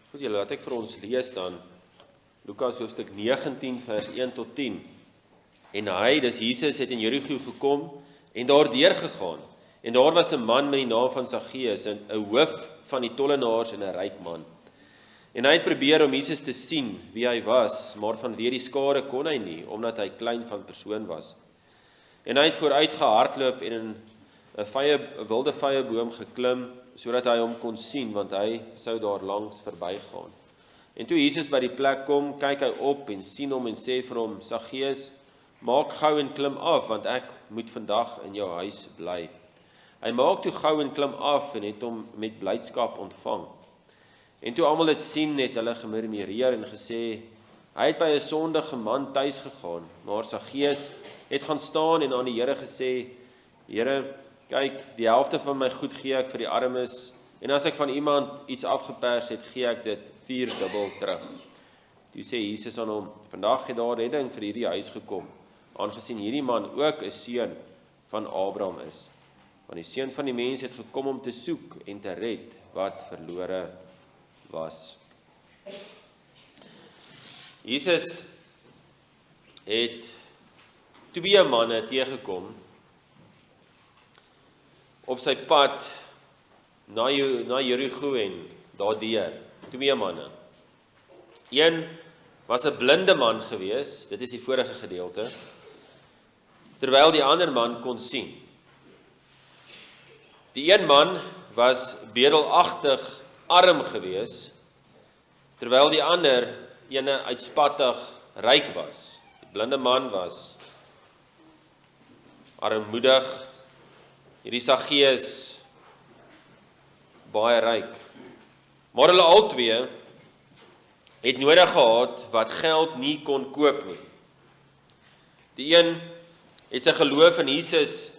Goed julle, laat ek vir ons lees dan Lukas hoofstuk 19 vers 1 tot 10. En hy, dis Jesus, het in Jerigo gekom en daar deurgegaan. En daar was 'n man met die naam van Saggeus, 'n hoof van die tollenaars en 'n ryk man. En hy het probeer om Jesus te sien wie hy was, maar vanweë die skare kon hy nie, omdat hy klein van persoon was. En hy het vooruit gehardloop en in 'n wilde vyeboom geklim, sodat hy hom kon sien, want hy sou daar langs verbygaan. En toe Jesus by die plek kom, kyk hy op en sien hom en sê vir hom, Saggeus, maak gou en klim af, want ek moet vandag in jou huis bly. Hy maak toe gou en klim af en het hom met blydskap ontvang. En toe almal dit sien, het hulle gemurmureer en gesê, hy het by 'n sondige man tuis gegaan, maar Saggeus het gaan staan en aan die Here gesê, Here, kyk, die helfte van my goed gee ek vir die armes, en as ek van iemand iets afgepers het, gee ek dit 4-dubbel terug. Toe sê Jesus aan hom, vandag het daar redding vir hierdie huis gekom, aangesien hierdie man ook 'n seun van Abraham is. Want die Seun van die Mens het gekom om te soek en te red wat verlore was. Jesus het 2 manne teëgekom op sy pad na Jerigo en daardeur. 2 manne. Een was 'n blinde man gewees, dit is die vorige gedeelte, terwyl die ander man kon sien. Die een man was bedelagtig arm gewees, terwyl die ander ene uitspattig ryk was. Die blinde man was armoedig, hierdie Saggeus baie ryk. Maar hulle albei het nodig gehad wat geld nie kon koop nie. Die een het sy geloof in Jesus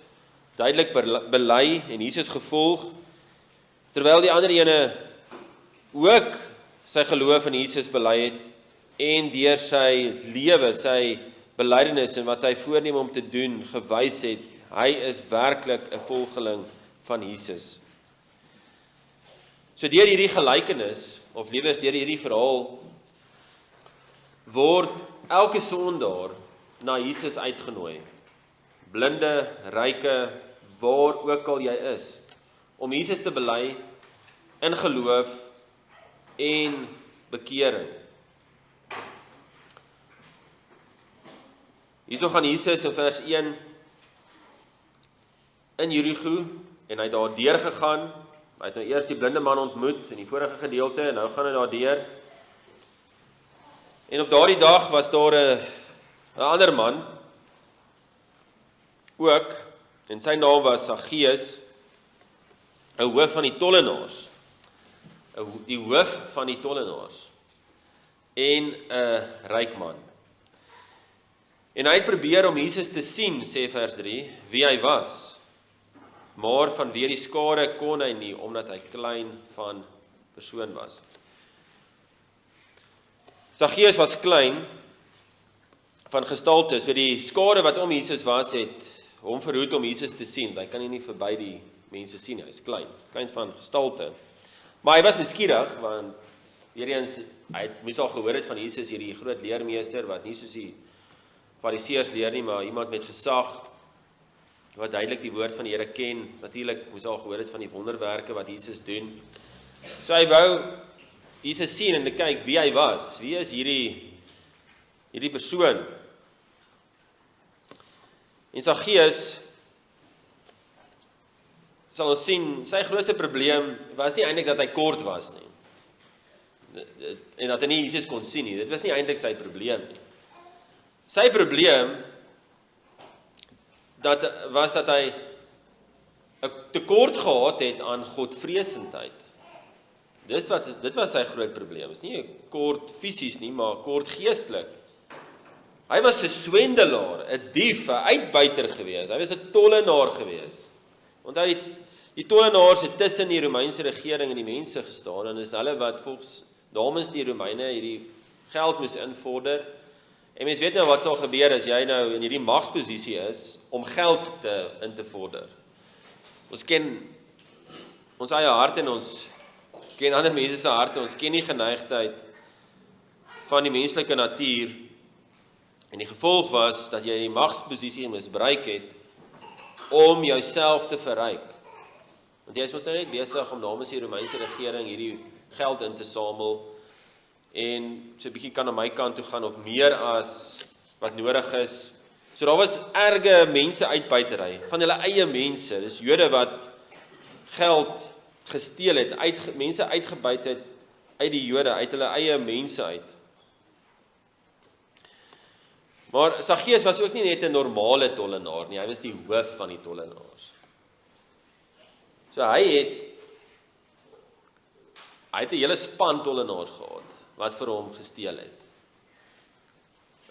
duidelik bely en Jesus gevolg, terwyl die ander ene ook sy geloof in Jesus bely het en deur sy lewe, sy belydenis en wat hy voorneem om te doen, gewys het, hy is werklik 'n volgeling van Jesus. So deur hierdie gelykenis, of liewer deur hierdie verhaal, word elke sondaar na Jesus uitgenooi. Blinde, ryke, waar ook al jy is, om Jesus te bely in geloof en bekering. Hierso gaan Jesus in vers 1 in Jerigo en hy het daar deur gegaan. Hy het nou eers die blinde man ontmoet in die vorige gedeelte en nou gaan hy daar deur. En op daardie dag was daar 'n ander man ook, en sy naam was Saggeus, 'n hoof van die tollenaars. Die hoof van die tollenaars en 'n ryk man. En hy het probeer om Jesus te sien, sê vers 3, wie hy was. Maar vanweë die skare kon hy nie, omdat hy klein van persoon was. Saggeus was klein van gestalte, so die skare wat om Jesus was, het hom verhoed om Jesus te sien. Hy kan nie verby die mense sien, hy is klein van gestalte. Maar hy was nuuskierig, want eerens, hy moes al gehoor het van Jesus, hierdie groot leermeester, wat nie soos die Fariseërs leer nie, maar iemand met gesag, wat duidelik die woord van die Here ken. Natuurlik moes al gehoor het van die wonderwerke wat Jesus doen. So hy wou Jesus sien en kyk wie hy was. Wie is hierdie persoon? En Saggeus, sal ons sien, sy grootste probleem was nie eintlik dat hy kort was nie. En dat hy nie Jesus kon sien nie. Dit was nie eintlik sy probleem nie. Sy probleem was dat hy 'n tekort gehad het aan godvreesendheid. Dit was sy groot probleem. Is nie kort fisies nie, maar kort geestelik. Hy was 'n swendelaar, 'n dief, 'n uitbuiter gewees. Hy was 'n tollenaar gewees. Onthou die tollenaars het tussen die Romeinse regering en die mense gestaan en is hulle wat volgens namens die Romeine hierdie geld moes invorder. En mens weet nou wat sal gebeur as jy nou in hierdie magsposisie is om geld in te vorder. Ons ken ons eie hart en ons ken ander mense se harte, ons ken die geneigtheid van die menslike natuur, en die gevolg was dat jy die magsposisie misbruik het om jouself te verryk. Want jy is mos nou net besig om namens die Romeinse regering hierdie geld in te samel, en so 'n bietjie kan aan my kant toe gaan, of meer as wat nodig is. So daar was erge mense uitbuitery, van hulle eie mense, dis Jode wat geld gesteel het, mense uitgebuit het uit die Jode, uit hulle eie mense uit. Maar Saggeus was ook nie net 'n normale tollenaar nie, hy was die hoof van die tollenaars. So hy het 'n hele span tollenaars gehad, wat vir hom gesteel het.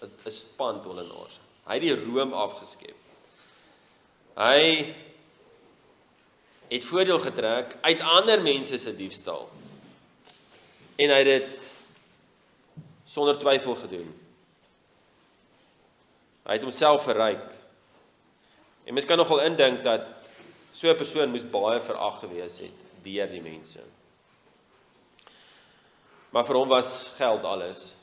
'n span tollenaars. Hy het die room afgeskep. Hy het voordeel getrek uit ander mense se diefstal. En hy het dit sonder twyfel gedoen. Hy het homself verryk. En mens kan nogal indink dat so 'n persoon moes baie verag gewees het deur die mense. Maar vir hom was geld alles.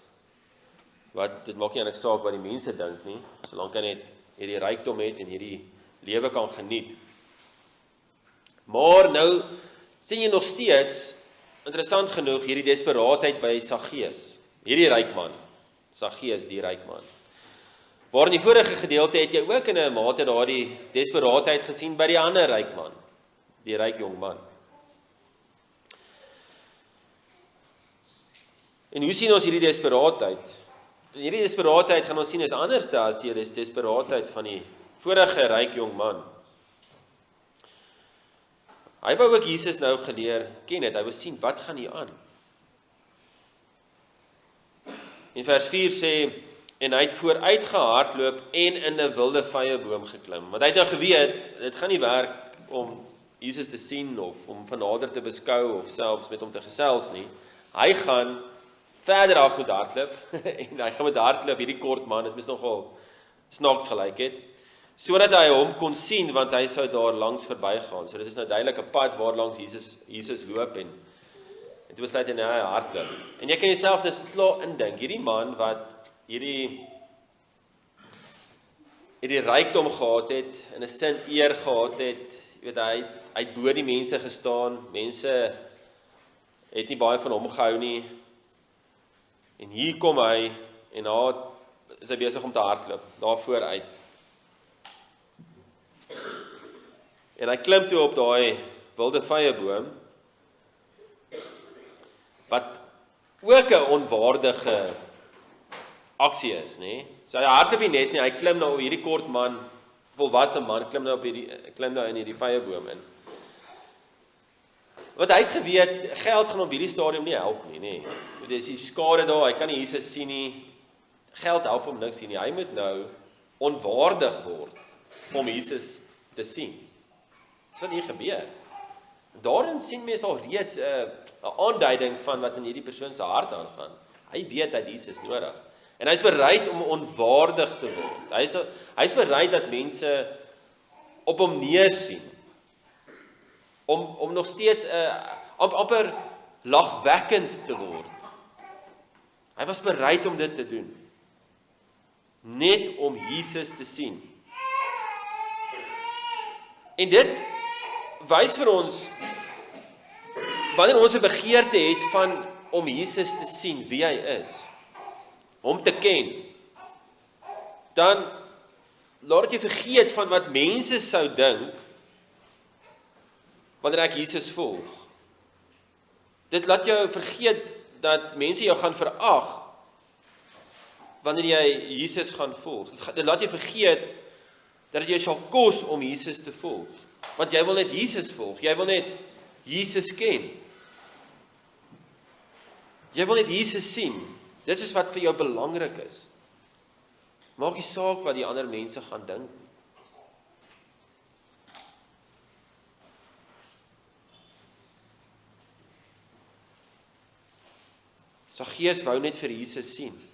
Dit maak nie eintlik saak wat die mense dink nie, solank hy net hierdie rykdom het en hierdie lewe kan geniet. Maar nou sien jy nog steeds, interessant genoeg, hierdie desperaatheid by Saggeus. Hierdie ryk man, Saggeus die ryk man. Waar in die vorige gedeelte het jy ook in 'n mate daardie desperaatheid gesien by die ander ryk man, die ryk jong man. En hoe sien ons hierdie desperaatheid? Hierdie desperaatheid gaan ons sien is anders as die desperaatheid van die vorige ryk jong man. Hy wou ook Jesus nou geleer ken het, hy wou sien wat gaan hier aan. In vers 4 sê, en hy het vooruit gehardloop en in 'n wilde vyeboom geklim. Want hy het nou geweet, dit gaan nie werk om Jesus te sien of om van nader te beskou of selfs met hom te gesels nie. Hy gaan verder af moet hardloop en hy gaan met hardloop, hierdie kort man, dit moes nogal snaaks gelyk het, sodat hy hom kon sien, want hy sou daar langs verbygaan. So dit is nou duidelik 'n pad waar langs Jesus loop en toe besluit hy nou hy hardloop. En jy kan jouself dus klaar indink, hierdie man wat hierdie rykdom gehad het, in 'n sin eer gehad het, jy weet hy het bo die mense gestaan, mense het nie baie van hom gehou nie. En hier kom hy, en daar is hy besig om te hardloop, daar vooruit. En hy klim toe op daai wilde vyeboom, wat ook 'n onwaardige aksie is, nê? So hy hardloop nie net nie, hy klim nou op hierdie kort man, volwasse man, klim nou in hierdie vyeboom in. Want hy het geweet, geld gaan op hierdie stadium nie help nie, nê? Dit is die skade daar, hy kan nie Jesus sien nie, geld help hom niks nie, hy moet nou onwaardig word om Jesus te sien. Dis wat hier gebeur. Daarin sien mens al reeds 'n aanduiding van wat in hierdie persoon se hart aangaan. Hy weet hy het Jesus nodig. En hy's bereid om onwaardig te word. Hy's bereid dat mense op hom neersien. Om nog steeds amper lagwekkend te word. Hy was bereid om dit te doen. Net om Jesus te sien. En dit wys vir ons, wanneer ons 'n begeerte het van om Jesus te sien wie hy is, om te ken, dan laat jy vergeet van wat mense sou dink wanneer ek Jesus volg. Dit laat jou vergeet dat mense jou gaan verag wanneer jy Jesus gaan volg. Dit laat jy vergeet dat dit jou sal kos om Jesus te volg. Want jy wil net Jesus volg, jy wil net Jesus ken. Jy wil net Jesus sien. Dit is wat vir jou belangrik is. Maak nie saak wat die ander mense gaan dink. Saggeus wou net vir Jesus sien.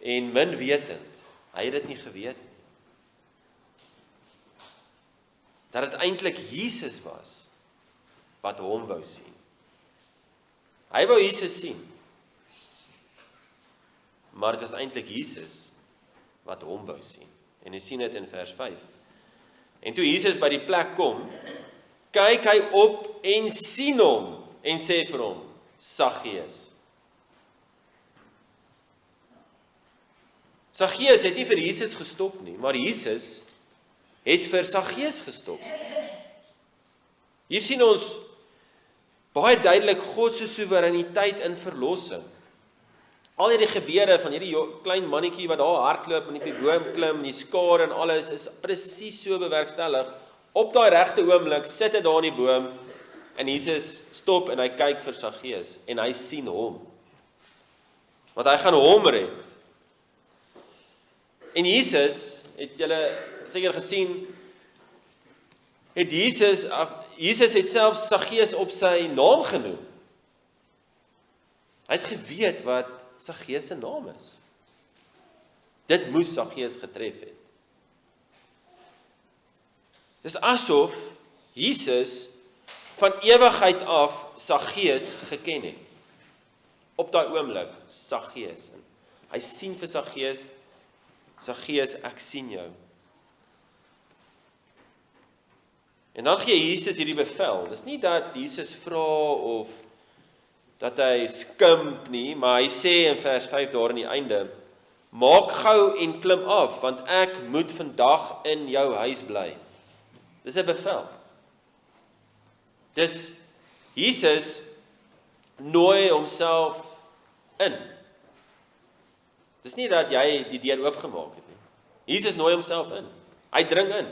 En min wetend, hy het dit nie geweet nie, dat dit eintlik Jesus was wat hom wou sien. Hy wou Jesus sien, maar dit was eintlik Jesus wat hom wou sien. En jy sien dit in vers 5. En toe Jesus by die plek kom, kyk hy op en sien hom en sê vir hom, Saggeus. Saggeus het nie vir Jesus gestop nie, maar Jesus het vir Saggeus gestop. Hier sien ons baie duidelik God se soewereiniteit in verlossing. Al hierdie gebeure van hierdie klein mannetjie wat daar hardloop en op die boom klim en die skare en alles is presies so bewerkstellig. Op daai regte oomblik sit hy daar in die boom en Jesus stop en hy kyk vir Saggeus en hy sien hom. Want hy gaan hom red. En Jesus, het julle seker gesien, het Jesus het selfs Saggeus op sy naam genoem. Hy het geweet wat Saggeus se naam is. Dit moes Saggeus getref het. Dis asof Jesus van ewigheid af Saggeus geken het. Op daai oomblik, Saggeus. Hy sien vir Saggeus, Saggeus, ek sien jou. En dan gee Jesus hierdie bevel. Dis nie dat Jesus vra of dat hy skimp nie, maar hy sê in vers 5 daar aan die einde, maak gou en klim af, want ek moet vandag in jou huis bly. Dis 'n bevel. Dis Jesus nooi homself in. Dis nie dat jy die deur oopgemaak het nie. Jesus nooi homself in. Hy dring in.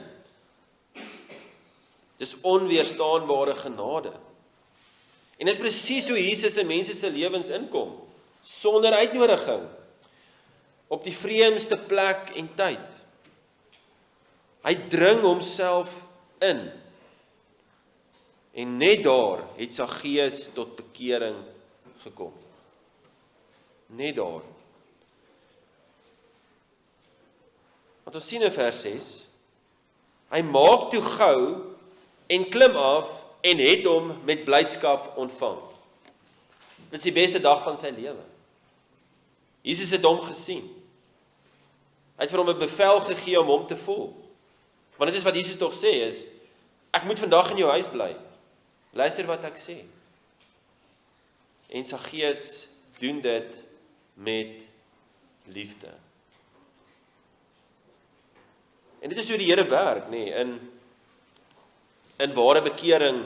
Dis onweerstaanbare genade. En dis presies hoe Jesus in mense se lewens inkom, sonder uitnodiging, op die vreemdste plek en tyd. Hy dring homself in. En net daar het Saggeus tot bekering gekom. Net daar. Want ons sien in vers 6, hy maak toe gou en klim af en het hom met blydskap ontvang. Dit is die beste dag van sy lewe. Jesus het hom gesien. Hy het vir hom 'n bevel gegee om hom te volg. Want dit is wat Jesus tog sê is, ek moet vandag in jou huis bly. Luister wat ek sê. En Saggeus doen dit met liefde. En dit is hoe die Here werk, nê, in ware bekering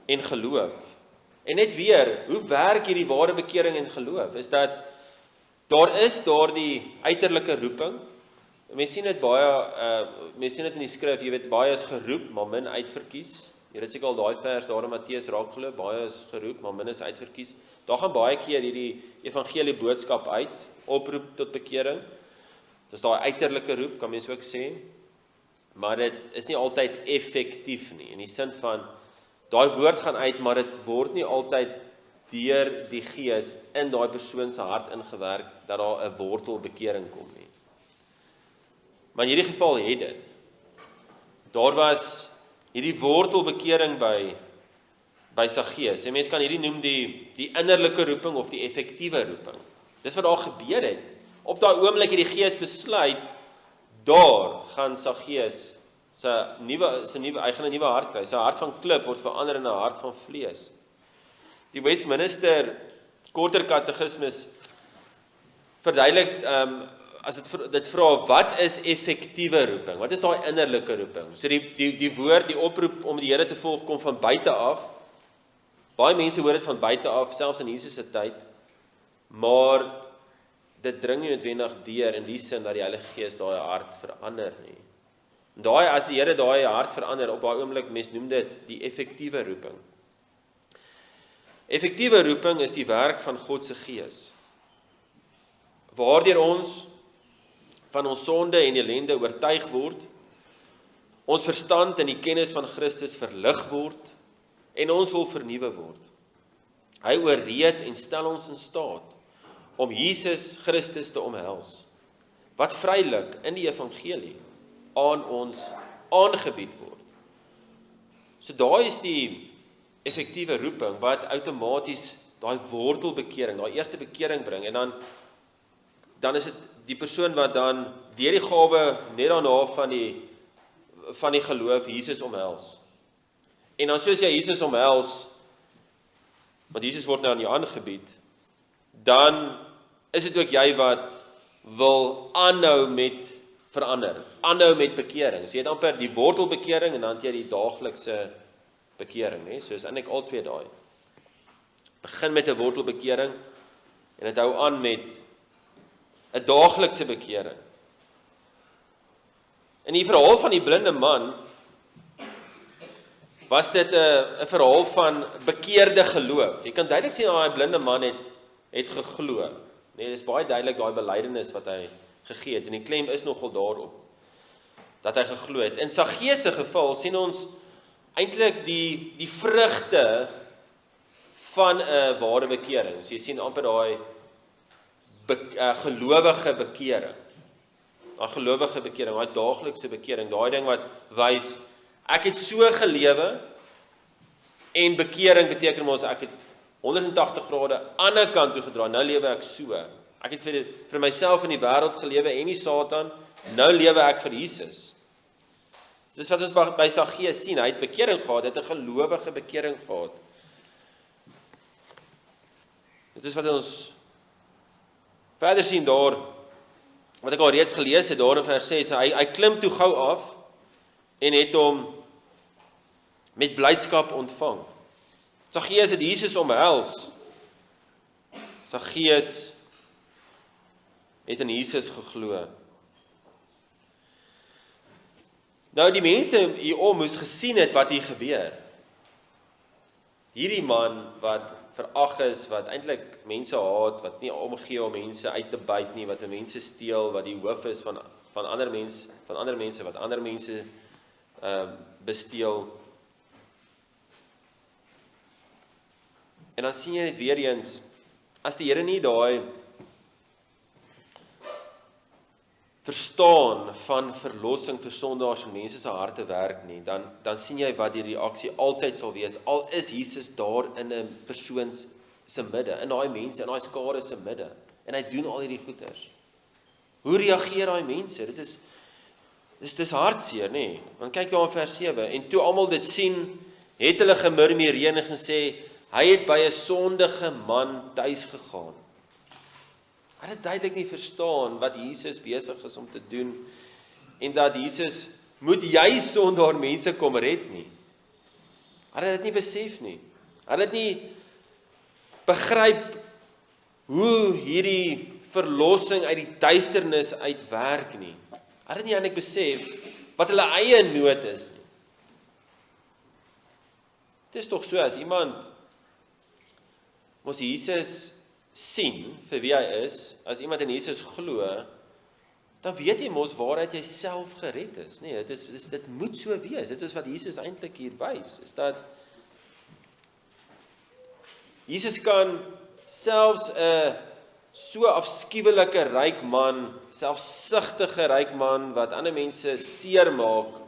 en geloof. En net weer, hoe werk hierdie ware bekering en geloof? Is dat daar is daardie uiterlike roeping. Mense sien dit baie, mense sien dit in die skrif, jy weet, baie is geroep, maar min uitverkies. Jy het seker al daai vers daar in Matteus raak geloop, baie is geroep, maar min is uitverkies. Daar gaan baie keer hierdie evangelie boodskap uit, oproep tot bekering. Dis daai uiterlike roep, kan mens ook sê, maar dit is nie altyd effektief nie, in die sin van, daai woord gaan uit, maar dit word nie altyd deur die Gees in daai persoon se hart ingewerk, dat daar 'n wortel bekering kom nie. Maar in hierdie geval het dit. Daar was hierdie wortel bekering by Saggeus. En mens kan hierdie noem die innerlike roeping of die effektiewe roeping. Dis wat daar gebeur het. Op daai oomblik het die Gees besluit, daar gaan Saggeus hy gaan 'n nuwe hart kry. Sy hart van klip word verander in 'n hart van vlees. Die Westminster korter katekismes verduidelik, as dit vra, wat is effektiewe roeping? Wat is daai innerlike roeping? So die woord, die oproep om die Here te volg, kom van buite af. Baie mense hoor dit van buite af, selfs in Jesus se tyd, maar dit dring nie noodwendig deur in die sin dat die Heilige Gees daai hart verander nie. As die Here daai hart verander, op daai oomblik, mens noem dit die effektiewe roeping. Effektiewe roeping is die werk van God se Gees, waardeur ons van ons sonde en ellende oortuig word, ons verstand in die kennis van Christus verlig word, en ons wil vernuwe word. Hy oorreed en stel ons in staat om Jesus Christus te omhels, wat vrylik in die evangelie aan ons aangebied word. So daai is die effektiewe roeping wat outomaties daai wortelbekering, daai eerste bekering bring en dan is dit die persoon wat dan deur die gawe net daarna van die geloof Jesus omhels. En dan soos jy Jesus omhels, want Jesus word nou aan jou aangebied, dan is dit ook jy wat wil aanhou met verander, aanhou met bekering. So jy het amper die wortelbekering en dan het jy die daaglikse bekering, né? So is eintlik al twee daai. Begin met 'n wortelbekering en dit hou aan met 'n daaglikse bekering. In die verhaal van die blinde man was dit 'n verhaal van bekeerde geloof. Jy kan duidelik sien dat daai blinde man het geglo. Nee, dis baie duidelik daai belydenis wat hy gegee het en die klem is nogal daarop dat hy geglo het. In Saggeus se geval sien ons eintlik die vrugte van 'n ware bekering. So jy sien amper daai gelowige bekering. Daai gelowige bekering, daai daaglikse bekering, daai ding wat wys ek het so gelewe en bekering beteken mos ek het 180 grade aan 'n kant toe gedraai. Nou lewe ek so. Ek het vir myself in die wêreld gelewe en die Satan. Nou lewe ek vir Jesus. Dis wat ons by Saggeus sien. Hy het bekering gehad, hy het 'n gelowige bekering gehad. Dit is wat ons verder sien daar, wat ek al reeds gelees het, daar in vers 6, hy klim toe gou af, en het hom met blydskap ontvang. Saggeus het Jesus omhels. Saggeus het in Jesus geglo. Nou die mense hierom moes gesien het wat hier gebeur. Hierdie man wat verag is, wat eintlik mense haat, wat nie omgee om mense uit te byt nie, wat mense steel, wat die hoof is van ander mense, wat ander mense besteel. En dan sien jy net weer eens, as die Here nie daai verstaan van verlossing vir sondaars in mense se harte werk nie, dan sien jy wat die reaksie altyd sal wees, al is Jesus daar in 'n persoon se midde, in daai mense, in daai skare se midde, en hy doen al hierdie goeders. Hoe reageer daai mense? Dis hartseer, nê? Want kyk daar in vers 7, en toe almal dit sien, het hulle gemurmureer en gesê, hy het by 'n sondige man tuis gegaan. Hy het duidelik nie verstaan wat Jesus besig is om te doen, en dat Jesus moet jy sondaar mense kom red nie. Hy het dit nie besef nie. Hy het dit nie begryp hoe hierdie verlossing uit die duisternis uitwerk nie. Hy het dit nie eintlik besef wat hulle eie nood is nie. Dit is tog so, as iemand mos Jesus sien vir wie hy is, as iemand in Jesus glo, dan weet jy mos waaruit jy self gered is. Nee, dit moet so wees. Dit is wat Jesus eintlik hier wys, is dat Jesus kan selfs 'n so afskuwelike ryk man, selfsugtige ryk man wat ander mense seermaak,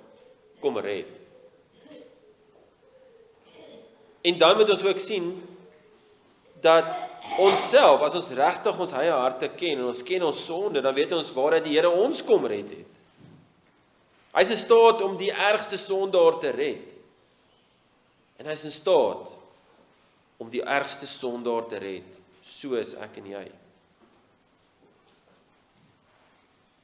kom red. En dan moet ons ook sien dat ons self, as ons regtig ons eie harte ken en ons ken ons sonde, dan weet ons waaruit die Here ons kom red het. Hy is in staat om die ergste sondaar te red. En hy is in staat om die ergste sondaar te red, soos ek en jy.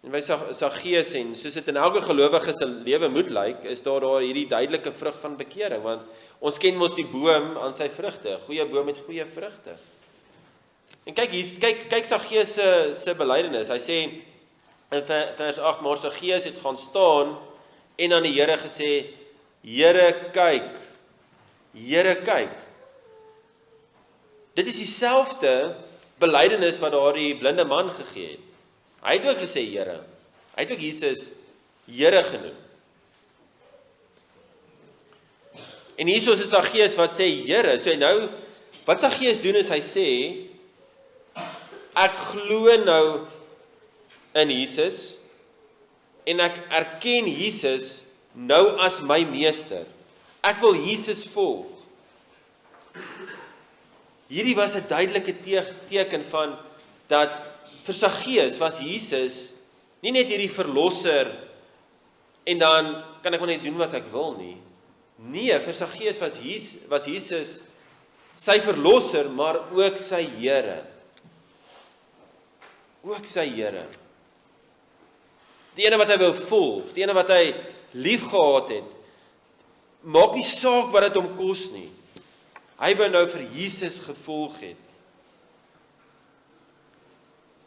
En by Saggeus en soos dit in elke gelowige se lewe moet lyk, is daar hierdie duidelike vrug van bekering, want ons ken mos die boom aan sy vrugte, goeie boom met goeie vrugte. En kyk hier, kyk Saggeus se belydenis. Hy sê in vers 8, maar Saggeus het gaan staan en aan die Here gesê, Here kyk. Dit is dieselfde belydenis wat daardie blinde man gegee het. Hy het ook gesê Here. Hy het ook Jesus Here genoem. En hierso is dit Saggeus wat sê Here. So nou, wat Saggeus doen is hy sê, ek glo nou in Jesus en ek erken Jesus nou as my meester. Ek wil Jesus volg. hierdie was 'n duidelike teken van dat vir Saggeus was Jesus nie net hierdie verlosser en dan kan ek maar net doen wat ek wil nie. Nee, vir Saggeus was Jesus sy verlosser, maar ook sy Here. Ook sy Here. Die ene wat hy wou volg, die ene wat hy lief gehad het, maak nie saak wat dit hom kos nie. Hy wou nou vir Jesus gevolg het.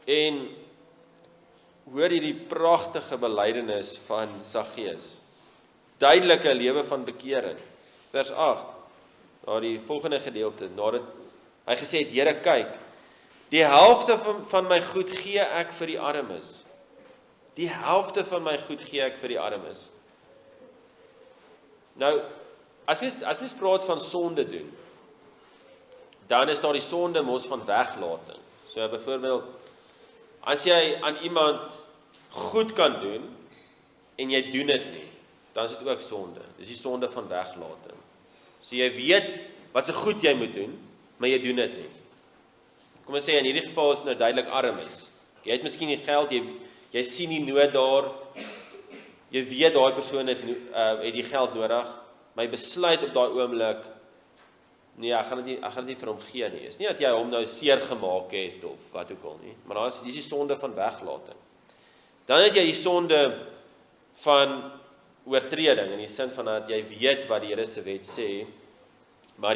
En hoor hierdie pragtige belydenis van Saggeus. Duidelike lewe van bekering. Vers 8, na die volgende gedeelte, nadat hy gesê het, Here, kyk, die helfte van my goed gee ek vir die armes. Die helfte van my goed gee ek vir die armes. Nou, as mens praat van sonde doen, dan is daar die sonde mos van weglating. So byvoorbeeld, as jy aan iemand goed kan doen, en jy doen dit nie, dan is dit ook sonde. Dis die sonde van weglating. So jy weet wat se goed jy moet doen, maar jy doen dit nie. Kom ons sê, in hierdie geval is dit nou duidelik armes. Jy het miskien nie geld, jy sien die nood daar, jy weet daai persoon het die geld nodig, maar jy besluit op daai oomblik, nee, ek gaan dit nie vir hom gee nie. Is nie dat jy hom nou seer gemaak het, of wat ook al nie, maar daar is die sonde van weglating. Dan het jy die sonde van oortreding, in die sin van dat jy weet wat die Here se wet sê, maar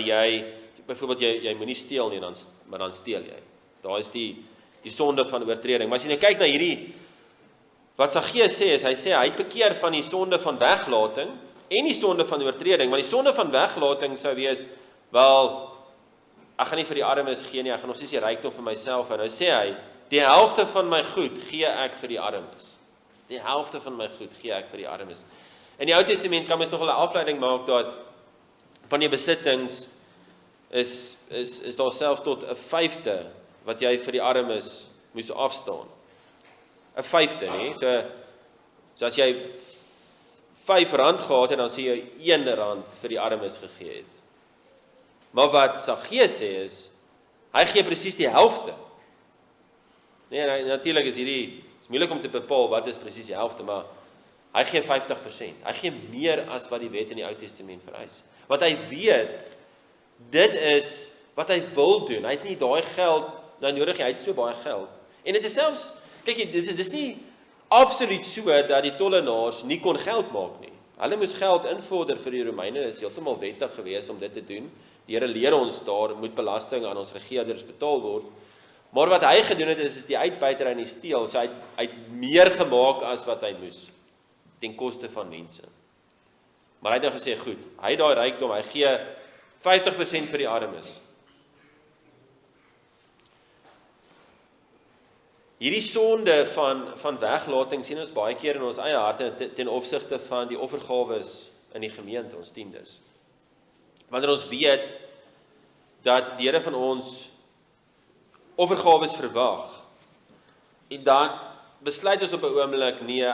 byvoorbeeld jy moenie steel nie, maar dan steel jy. Daar is die sonde van oortreding. Maar as jy nou kyk na hierdie, wat Saggeus sê, hy sê, hy het bekeer van die sonde van weglating, en die sonde van oortreding, want die sonde van weglating sou wees, wel, ek gaan nie vir die armes gee nie, ek gaan nog steeds die rykdom vir myself, en nou sê hy, die helfte van my goed gee ek vir die armes. Die helfte van my goed gee ek vir die armes. In die Ou Testament kan mens nog 'n afleiding maak dat van die besittings is daar selfs tot 1/5 wat jy vir die armes moes afstaan. 1/5, nie? So as jy R5 gehad het, dan sê jy R1 vir die armes gegee het. Maar wat Saggeus sê is, hy gee presies die helfte. Nee, natuurlik is moeilik om te bepaal wat is presies die helfte, maar hy gee 50%. Hy gee meer as wat die wet in die Ou Testament vereis. Want hy weet, dit is wat hy wil doen. Hy het nie daai geld nou nodig, hy het so baie geld. En dit is selfs, kyk, dit is nie absoluut so dat die tollenaars nie kon geld maak nie. Hulle moes geld invorder vir die Romeine, is heeltemal wettig gewees om dit te doen. Die Here leer ons daar, moet belasting aan ons regerders betaal word. Maar wat hy gedoen het, is die uitbuiter en die steel, so hy het meer gemaak as wat hy moes, ten koste van mense. Maar hy het nou gesê, goed, hy het daai rykdom, hy gee 50% vir die armes. Hierdie sonde van weglating sien ons baie keer in ons eie harte ten opsigte van die offergawes in die gemeente, ons tiendes. Wanneer ons weet dat die Here van ons offergawes verwag, en dan besluit ons op 'n oomblik, nee,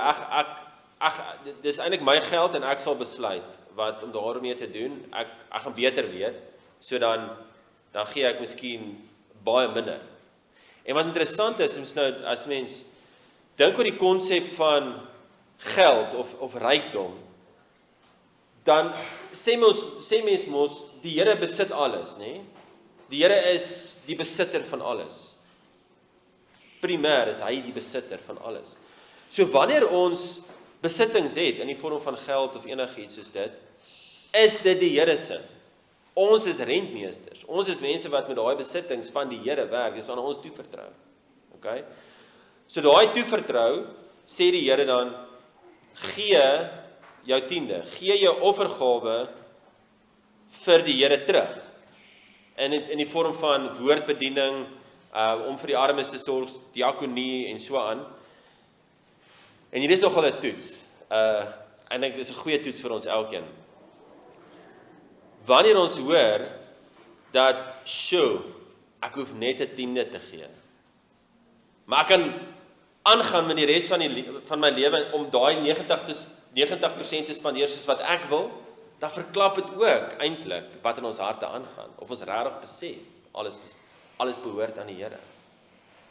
dis eintlik my geld en ek sal besluit om daarmee te doen, ek gaan beter weet, so dan gee ek miskien baie minder. En wat interessant is nou, as mens dink oor die konsep van geld of rykdom, dan sê mens mos, die Here besit alles, né? Die Here is die besitter van alles. Primêr is hy die besitter van alles. So wanneer ons besittings het in die vorm van geld of enigiets soos dit, is dit die Here se. Ons is rentmeesters. Ons is mense wat met daai besittings van die Here werk. Dis aan ons toevertrou. Okay? So daai toevertrou, sê die Here dan, gee jou tiende, gee jou offergawe vir die Here terug. In die vorm van woordbediening, om vir die armes te sorg, diakonie en so aan. En hier is nogal 'n toets. En dit is 'n goeie toets vir ons elkeen. Wanneer ons hoor dat, ek hoef net 'n tiende te gee, maar ek kan aangaan met die res van my lewe om daai 90% te spandeer soos wat ek wil, dan verklap dit ook eintlik wat in ons harte aangaan, of ons regtig besef alles behoort aan die Here.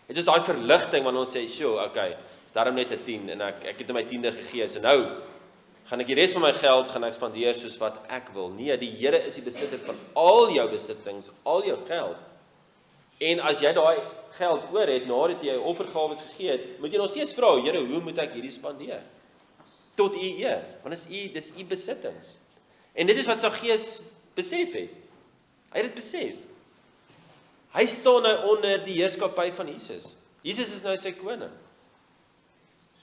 Dit is daai verligting wanneer ons sê, "Sjoe, okay, is daarom net 'n 10 en ek het my 10de gegee, so nou gaan ek die res van my geld gaan ek spandeer soos wat ek wil." Nee, die Here is die besitter van al jou besittings, al jou geld. En as jy daai geld oor het, nadat jy offergawes gegee het, moet jy nog steeds vra, Here, hoe moet ek hierdie spandeer? Tot U eer, want dis U besittings. En dit is wat Saggeus besef het. Hy het dit besef. Hy staan nou onder die heerskappy van Jesus. Jesus is nou sy koning.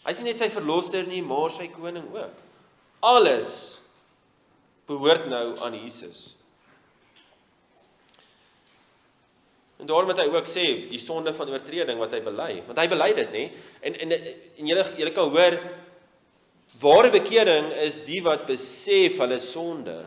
Hy is nie net sy verlosser nie, maar sy koning ook. Alles behoort nou aan Jesus. En daarom wat hy ook sê, die sonde van oortreding wat hy bely, want hy bely dit, nê? En julle kan hoor, ware bekering is die wat besef hulle sonde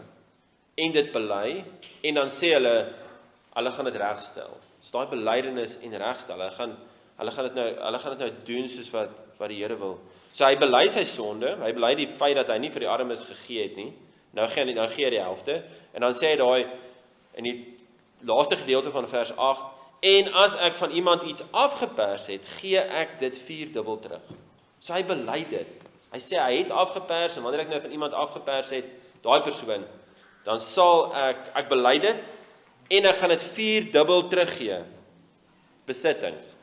en dit bely, en dan sê hulle gaan dit regstel. Dis daai belydenis en regstel. Hulle gaan dit nou doen soos wat die Here wil. So hy bely sy sonde, hy bely die feit dat hy nie vir die armes gegee het nie. Nou gee hy die helfte, en dan sê hy daai in die laaste gedeelte van vers 8, en as ek van iemand iets afgepers het, gee ek dit 4-dubbel terug. So hy bely dit. Hy sê hy het afgepers, en wanneer ek nou van iemand afgepers het, daai persoon, dan sal ek bely dit, en ek gaan dit 4-dubbel teruggee. Besittings.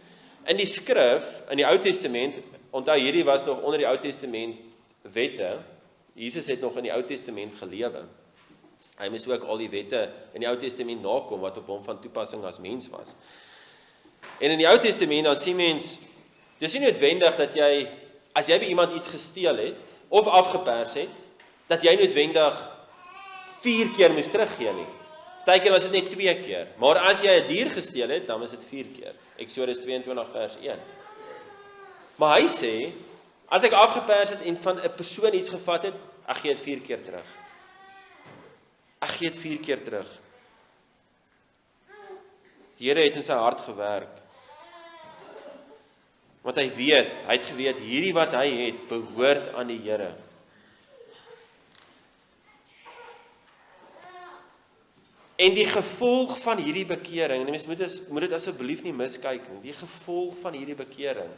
In die skrif, in die Ou Testament, onthou hierdie was nog onder die Ou Testament wette. Jesus het nog in die Ou Testament gelewe. Hy moes ook al die wette in die Ou Testament nakom wat op hom van toepassing as mens was. En in die Ou Testament dan sien mens, dis nie noodwendig dat jy, as jy by iemand iets gesteel het of afgepers het, dat jy noodwendig 4 keer moes teruggee nie. Partykeer was dit net 2 keer, maar as jy 'n dier gesteel het, dan is dit 4 keer. Eksodus 22 vers 1. Maar hy sê, as ek afgepers het en van 'n persoon iets gevat het, ek gee dit 4 keer terug. Ek gee dit 4 keer terug. Die Here het in sy hart gewerk. Want hy het geweet, hierdie wat hy het, behoort aan die Here. En die gevolg van hierdie bekering, en mens moet dit asseblief nie miskyk nie, die gevolg van hierdie bekering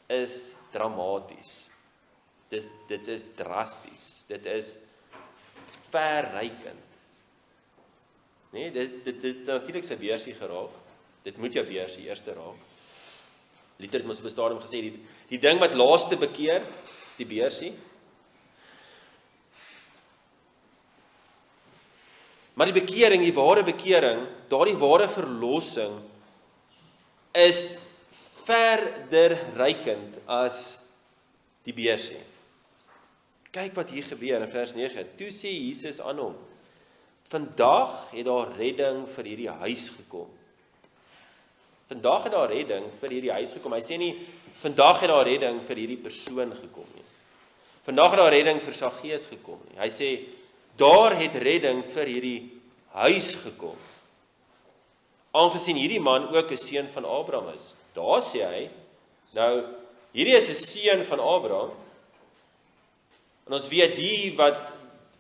is dramaties. Dit is drasties. Dit is verrykend. Nee, dit natuurlik sy beursie geraak. Dit moet jou beursie eerste raak. Luther het mos op 'n stadium gesê, die ding wat laaste bekeer, is die beursie. Maar die bekering, die ware bekering, daardie ware verlossing, is verder rykend as die beursie. Kyk wat hier gebeur in vers 9. Toe sê Jesus aan hom, vandag het daar redding vir hierdie huis gekom. Vandag het daar redding vir hierdie huis gekom. Hy sê nie, vandag het daar redding vir hierdie persoon gekom nie. Vandag het daar redding vir Saggeus gekom nie. Hy sê, daar het redding vir hierdie huis gekom. Aangesien hierdie man ook 'n seun van Abraham is. Daar sê hy, nou, hierdie is 'n seun van Abraham, en ons weet die wat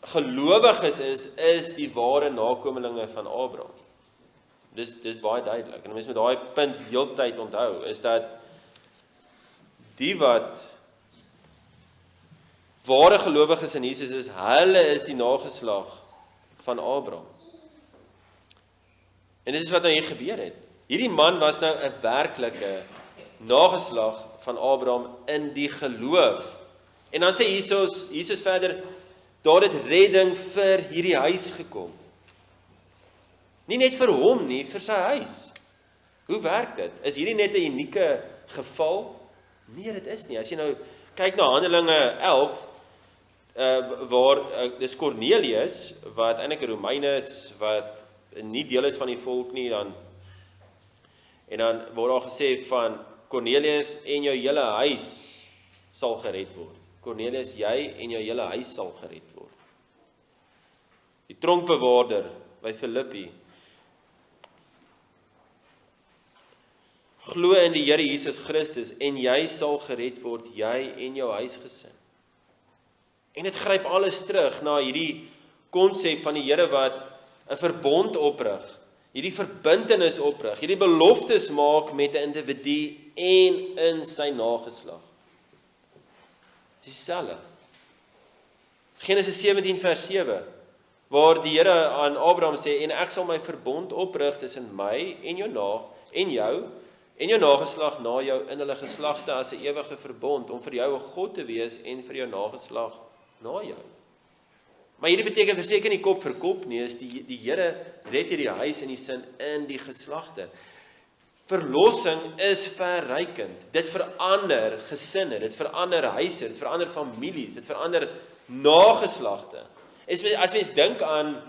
gelowiges is die ware nakomelinge van Abraham. Dis baie duidelik. En mens met daai punt heeltyd onthou, is dat die wat ware gelowiges in Jesus is, hulle is die nageslag van Abraham. En dit is wat nou hier gebeur het. Hierdie man was nou 'n werklike nageslag van Abraham in die geloof. En dan sê Jesus verder, daar het redding vir hierdie huis gekom. Nie net vir hom nie, vir sy huis. Hoe werk dit? Is hierdie net 'n unieke geval? Nee, dit is nie. As jy nou kyk na Handelinge 11, waar dis Cornelius, wat eintlik 'n Romein is, wat nie deel is van die volk nie, en dan word daar gesê van Cornelius en jou hele huis sal gered word. Cornelius, jy en jou hele huis sal gered word. Die tronkbewaarder by Filippi, glo in die Here Jesus Christus en jy sal gered word, jy en jou huisgesin. En dit gryp alles terug na hierdie konsep van die Here wat 'n verbond oprig. hierdie verbintenis oprig, hierdie beloftes maak met 'n individu en in sy nageslag. Dis dieselfde. Genesis 17 vers 7, waar die Here aan Abraham sê, en ek sal my verbond oprig tussen my en jou en jou nageslag na jou in hulle geslagte as 'n ewige verbond, om vir jou 'n God te wees en vir jou nageslag na jou. Maar hierdie beteken verseker nie kop vir kop nie, is die Here red hierdie huis in die sin in die geslagte. Verlossing is verrykend. Dit verander gesinne, dit verander huise, dit verander families, dit verander nageslagte. As mens dink aan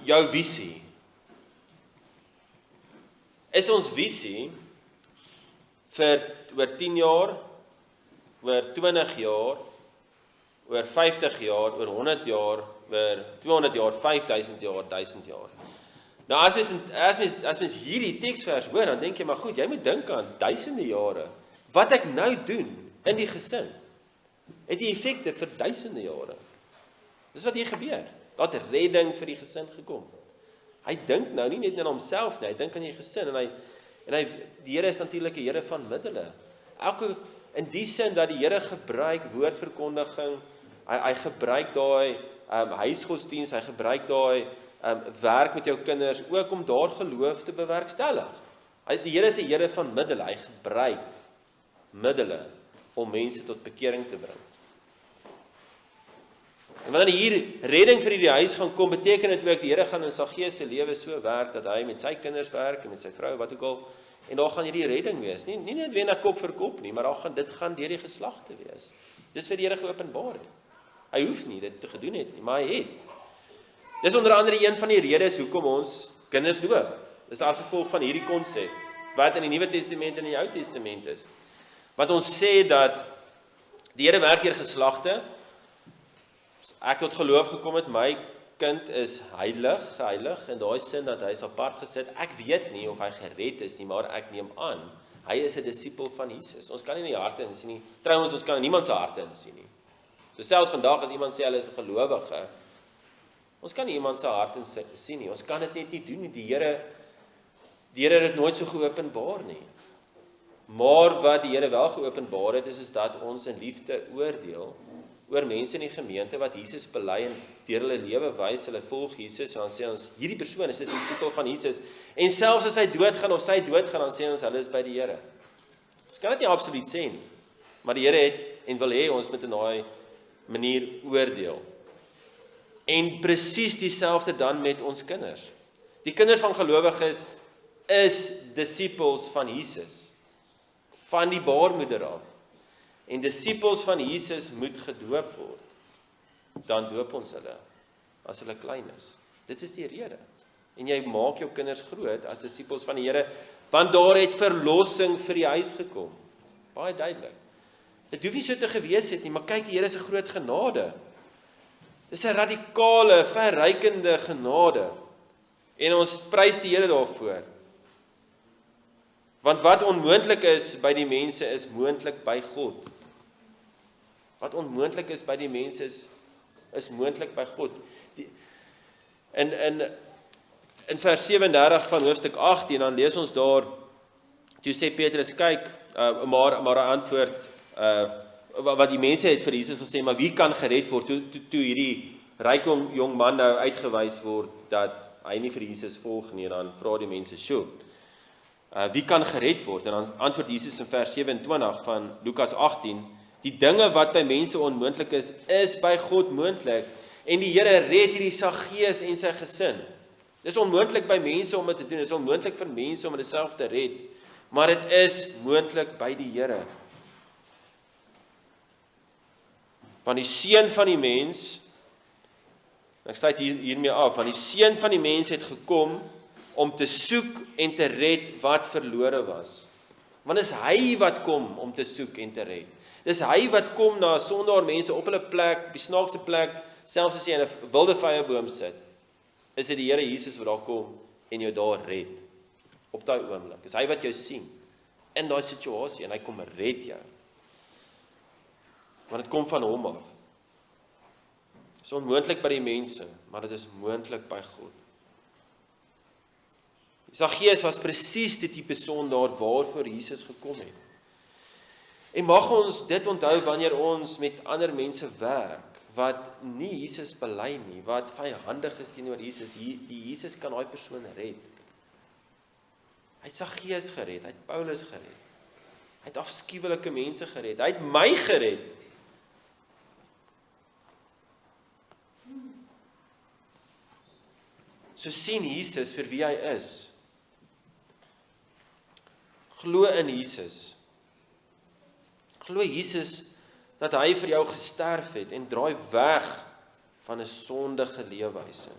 jou visie, is ons visie vir oor 10 jaar, oor 20 jaar, oor 50 jaar, oor 100 jaar, oor 200 jaar, 5000 jaar, 1000 jaar. Nou as mens hierdie teksvers hoor, dan dink jy, maar goed, jy moet dink aan duisende jare. Wat ek nou doen in die gesin, het die effekte vir duisende jare. Dis wat hier gebeur. Daar het redding vir die gesin gekom. Hy dink nou nie net aan homself nie, hy dink aan die gesin, en die Here is natuurlik 'n Here van middele. In die sin dat die Here gebruik woordverkondiging, hy gebruik daai huisgodsdiens, hy gebruik daai werk met jou kinders, ook om daar geloof te bewerkstellig. Die Here is 'n Here van middele, hy gebruik middele om mense tot bekering te bring. En wanneer hier redding vir hierdie huis gaan kom, beteken dit ook die Here gaan in Saggeus se lewe so werk dat hy met sy kinders werk en met sy vrou, wat ook al, en daar gaan hierdie redding wees. Nie noodwendig kop vir kop nie, maar dit gaan deur die geslagte wees. Dis vir die Here geopenbaar het. Hy hoef nie dit te gedoen het nie, maar hy het. Dis onder andere een van die redes hoekom ons kinders doop. Dis as gevolg van hierdie konsep wat in die Nuwe Testament en in die Ou Testament is. Want ons sê dat die Here werk deur geslagte. As ek tot geloof gekom het, my kind is geheilig, in daai sin dat hy is apart gesit. Ek weet nie of hy gered is nie, maar ek neem aan, hy is 'n disipel van Jesus. Ons kan nie in die harte insien nie. Trouwens, ons kan in niemand se harte insien nie. So selfs vandag as iemand sê hulle is 'n gelowige, ons kan nie iemand se hart insien nie. Ons kan dit net nie doen nie. Die Here het dit nooit so geopenbaar nie. Maar wat die Here wel geopenbaar het, is dat ons in liefde oordeel oor mense in die gemeente wat Jesus bely en deur hulle lewe wys, hulle volg Jesus, en dan sê ons, hierdie persoon is 'n disipel van Jesus, en selfs as hy doodgaan of sy doodgaan, dan sê ons, hulle is by die Here. Ons kan dit nie absoluut sê nie, maar die Here het en wil hê ons met 'n daai manier oordeel. En presies dieselfde dan met ons kinders. Die kinders van gelowiges is disipels van Jesus, van die baarmoeder af. En disipels van Jesus moet gedoop word. Dan doop ons hulle, as hulle klein is. Dit is die rede. En jy maak jou kinders groot as disipels van die Here, want daar het verlossing vir die huis gekom. Baie duidelik. Dit hoef nie so te gewees het nie, maar kyk, die Here is 'n groot genade. Dis 'n radikale, verrykende genade. En ons prys die Here daarvoor. Want wat onmoontlik is by die mense is moontlik by God. Wat onmoontlik is by die mense is moontlik by God. In vers 37 van hoofstuk 18, dan lees ons daar, toe sê Petrus, kyk, maar hy antwoord, wat die mense het vir Jesus gesê, maar wie kan gered word, toe hierdie ryke jong man nou uitgewys word, dat hy nie vir Jesus volg nie, en dan vra die mense, sjoe, wie kan gered word? En dan antwoord Jesus in vers 27 van Lukas 18, die dinge wat by mense onmoontlik is by God moontlik, en die Here red hierdie Saggeus en sy gesin. Dis onmoontlik by mense om dit te doen, dis onmoontlik vir mense om dit self te red, maar dit is moontlik by die Here. Van die seun van die mens, ek sluit hiermee af, van die seun van die mens het gekom om te soek en te red wat verlore was. Want is hy wat kom om te soek en te red. Dis hy wat kom na sondaar mense op hulle plek, op die snaakste plek, selfs as jy in 'n wilde vyeboom sit, is dit die Here Jesus wat daar kom en jou daar red, op daai oomblik. Is hy wat jou sien, in daai situasie, en hy kom red jou. Want dit kom van hom af. Dit is onmoontlik by die mense, maar dit is moontlik by God. Saggeus was presies die tipe sondaar waarvoor Jesus gekom het. En mag ons dit onthou wanneer ons met ander mense werk, wat nie Jesus bely nie, wat vyhandig is teenoor Jesus, die Jesus kan daai persoon red. Hy het Saggeus gered, hy het Paulus gered, hy het afskuwelike mense gered, hy het my gered. So sien Jesus vir wie hy is. Glo in Jesus. Glo Jesus dat hy vir jou gesterf het en draai weg van 'n sondige leefwyse.